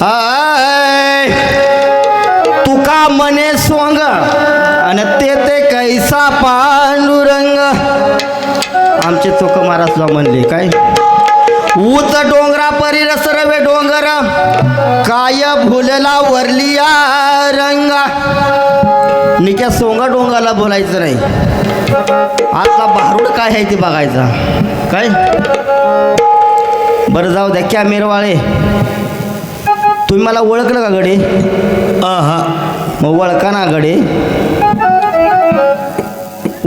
हाय तुका मने सोंग आणि ते कैसा पांडुरंग. आमचे चोख महाराज म्हणले काय ऊच डोंगरा परी रसरवे डोंगर काय भुलला वरलिया रंगा. निक्या सोंगा डोंगाला बोलायचं नाही. आता भारूड काय आहे ते बघायचा काय. बरं जाऊ द्या कॅमेरावाळे तुम्ही मला ओळखलं का गडे. हा मग ओळखा ना गडे.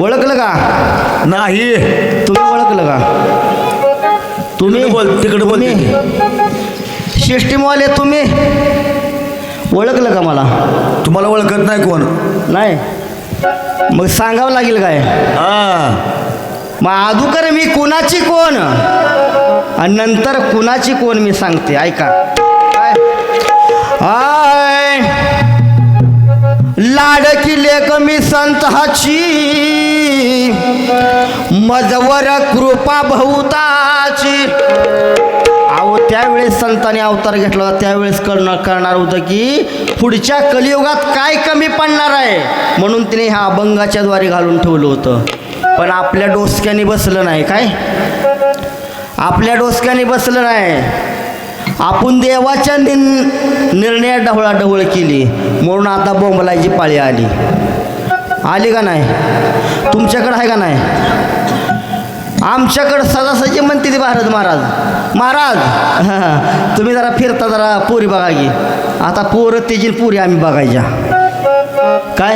ओळखलं का नाही तुम्ही ओळखलं का. तुम्ही बोल तिकडे बोल. सिस्टीमवाले तुम्ही ओळखलं का मला. तुम्हाला ओळखत नाही कोण. नाही मग सांगावं लागेल काय. मग अगोदर मी कुणाची कोण आणि नंतर कुणाची कोण मी सांगते ऐका काय. आय लाडकी लेक मी संताची मजवर कृपा बहुताची. अहो त्यावेळेस संतांनी अवतार घेतला होता त्यावेळेस करणार होतं की पुढच्या कलियुगात काय कमी पडणार आहे म्हणून तिने ह्या अभंगाच्या द्वारे घालून ठेवलं होतं. पण आपल्या डोसक्याने बसलं नाही काय. आपल्या डोसक्याने बसलं नाही. आपण देवाच्या निर्णयात ढवळाढवळ केली म्हणून आता बोंबलायची पाळी आली. आली का नाही. तुमच्याकडं आहे का नाही. आमच्याकडं सजासजी म्हणते ती भारत महाराज तुम्ही जरा फिरता जरा पोरी बघा की. आता पोरं तेजी पुरी आम्ही बघायच्या काय.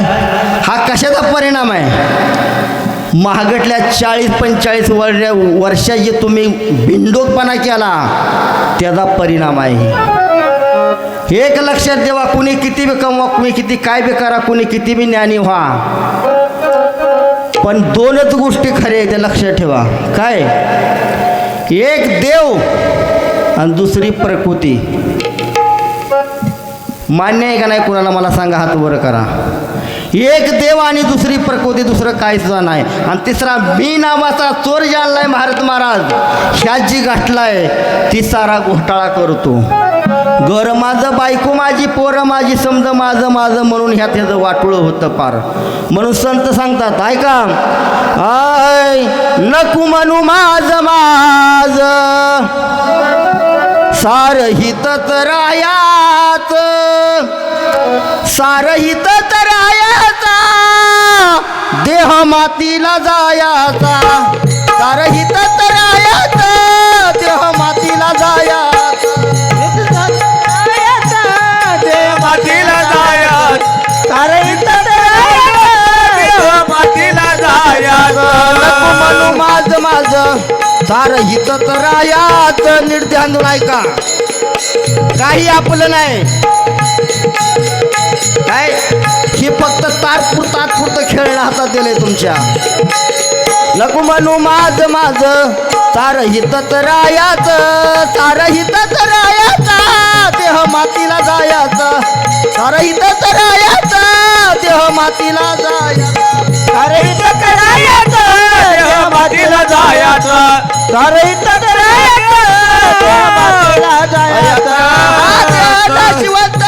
हा कशाचा परिणाम आहे. महागडल्या 40-45 वर्षात जे तुम्ही बिंडोकपणा केला त्याचा परिणाम आहे. एक लक्षात ठेवा. कुणी किती बी कमवा कुणी किती काय बी करा कुणी किती बी ज्ञानी व्हा पण दोनच गोष्टी खऱ्या आहेत त्या लक्षात ठेवा काय. एक देव आणि दुसरी प्रकृती. मान्य आहे का नाही कुणाला मला सांगा हात वर करा. एक देव आणि दुसरी प्रकृती दुसरं काय सुद्धा नाही. आणि तिसरा मी नावाचा चोर जाणलाय भारत महाराज ह्यात जी गाठलाय ती सारा घोटाळा करतो. घर माझं बायको माझी पोरं माझी समज माझं म्हणून ह्यात ह्याचं वाटोळं होतं पार. म्हणून संत सांगतात ऐका आय नको म्हणू माझं सारहित तरायात सारहित तरायाचा देह मातीला जायाचा. सारहित तरायाचा देह मातीला जायाचा. देह मातीला जायात. सारहित देह मातीला जायात. नको म्हणू माझं सारहित तरायात. नीट ध्यान देऊन ऐका काही आपलं नाही काय. हे फक्त तात्पुरतं खेळणं हातात दिलंय तुमच्या. नको म्हणू माझं सारहित तरायाचं सारहित तरायाचा देह मातीला जायाचं. सारहित तरायाचा देह मातीला जायाचं. सारहित तरायाचं देह मातीला जायात. सारहित तरायाचं देह मातीला जायाचं. शिवंत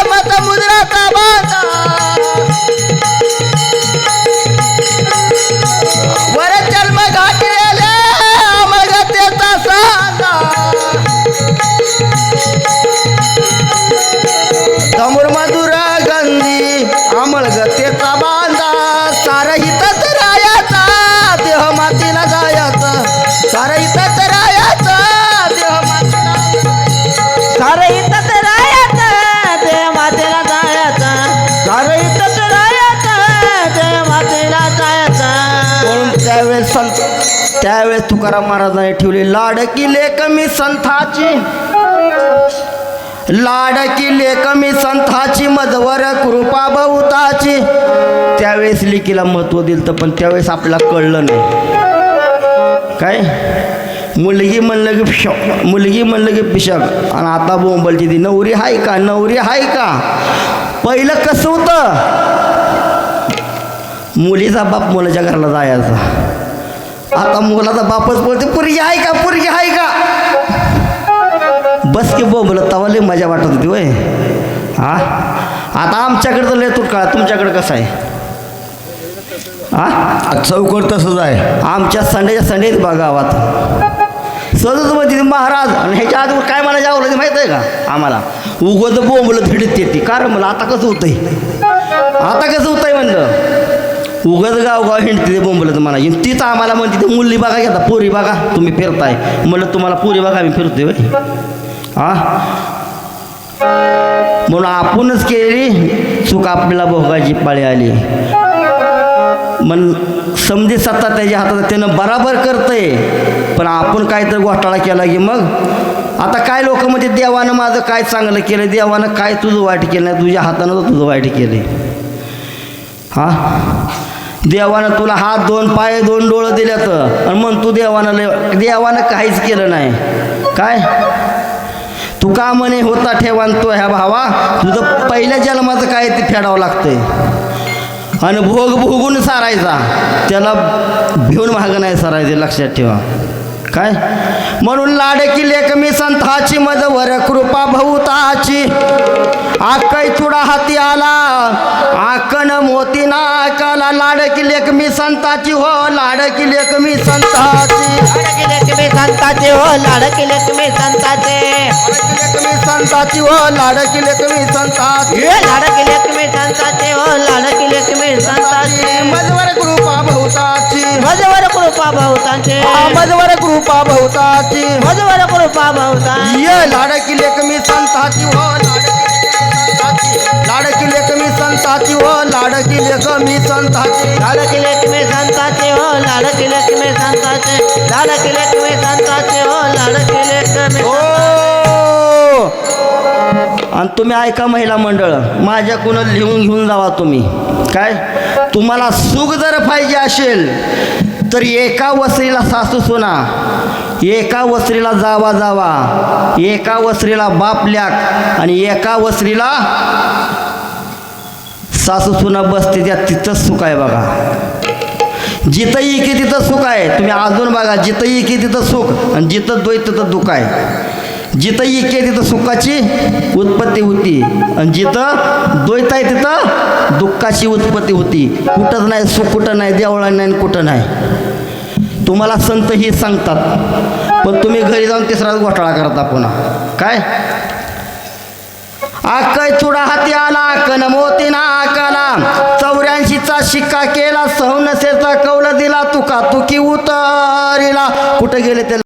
मत मुद्राचा बांधा वर जन्म घातलेले अमरतेचा सांगा. समोर मधुर गंधी अमळगतेचा बांधा. सारहित तरायाचा देह मातीला जायाचा. सारहित तरायाचा देह मातीला सारहित तरायाचा देह मातीला जायाचा. सारहित तरायाचा देह मातीला जायाचा. म्हणून त्यावेळेस तुकाराम महाराजांनी ठेवली लाडकी लेक मी संताची लाडकी लेक मी संताची मजवर कृपा बहुताची. त्यावेळेस लेकीला महत्त्व दिलं पण त्यावेळेस आपल्याला कळलं नाही काय. मुलगी म्हणलं की पिशक आणि आता बोंबलची ती नवरी आहे का. पहिलं कसं होतं मुलीचा बाप मुलाच्या घराला जायचा. आता मुलाचा बापच बोलते पुरगी आहे का. बस की बोंबलं तवा लय मजा वाटत होती होय. हा आता आमच्याकडे तर लय तुटकाळा, तुमच्याकडे कसं आहे? हा चौकट तसंच आहे. आमच्या संडेच्या संडेच बा गावात सहजच म्हणते महाराज. आणि ह्याच्या आत काय मला जावं ते माहीत आहे का आम्हाला? उगवत बोंबलं थिडीत येते. कारण मला आता कसं होतंय, आता कसं होतंय म्हणलं, उगत गावगाव हिंडते ते बोंबलं तर मला तीच आम्हाला म्हणते ते मुली बघा घेता, पोरी बघा तुम्ही फिरताय. म्हणलं तुम्हाला पोरी बघा आम्ही फिरतोय होय. हा म्हणून आपणच केली चूक, आपल्याला भोगाची पाळी आली. मन समधी सत्ता त्याच्या हातात, त्यानं बराबर करतंय. पण आपण काहीतरी घोटाळा केला की मग आता काय लोक म्हणजे देवानं माझं काय चांगलं केलं, देवानं काय तुझं वाईट केलं नाही, तुझ्या हातानं तर तुझं वाईट केलं. हा देवानं तुला हात, 2 पाय, 2 डोळं दिल्यात आणि मग तू देवानं काहीच केलं नाही. काय तू का म्हणे होता ठेवान तो ह्या भावा, तुझं पहिल्या जन्माचं काय ते फेडावं लागतंय. आणि भोग भोगून सारायचा, त्याला भिवून महाग नाही सारायचे, लक्षात ठेवा. काय म्हणून लाडकी लेक मी संताची, मजवर कृपा भूताची. आकै तुडा हाती आला, आकन मोती नाकाला. लाडकी लेक मी संताची हो, लाडकी लेक मी संताची. लाडकी लेक मी संताची हो, लाडकी लेक मी संताची. लाडकी लेक मी संताची हो, लाडकी लेक मी संताची. लाडकी लेक मी संताची हो, लाडकी लेक मी संताची. मजवर कृपा भूताची, मजवर कृपा भवतांची, मजवर कृपा भूताची. मजवर कृपा भवतांची. ये लाडकी लेक मी संताची हो, लाडकी लेक मी संताची हो, लाडकी लेक मी संताची. लाडकी लेक मी संताची हो, लाडकी लेक मी संताची. लाडकी लेक मी संताची हो, लाडकी लेक मी. हो आणि तुम्ही ऐका महिला मंडळ, माझ्याकडून लिहून घेऊन जावा तुम्ही. काय तुम्हाला सुख जर पाहिजे असेल तर एका वस्त्रीला सासू सुना, एका वस्त्रीला जावा, एका वस्त्रीला बाप ल्याक आणि एका वस्त्रीला सासू सुना बसते त्या, तिथंच सुख आहे बघा. जिथं इके तिथं सुख आहे. तुम्ही अजून बघा, जिथं इके तिथं सुख आणि जिथं द्वैत तिथं दुःख आहे. जिथं इके तिथं सुखाची उत्पत्ती होती आणि जिथं द्वैत आहे तिथं दुःखाची उत्पत्ती होती. कुठंच नाही सुख, कुठं नाही देवळा नाही, कुठं नाही. तुम्हाला संत ही सांगतात, पण तुम्ही घरी जाऊन तिसराच घोटाळा करता पुन्हा. काय आकै चुडा हाती आला, आकन मोती नाकाला. 84चा शिक्का केला, 96चा कौल दिला, तुका तुकी उतरीला. कुठं गेले ते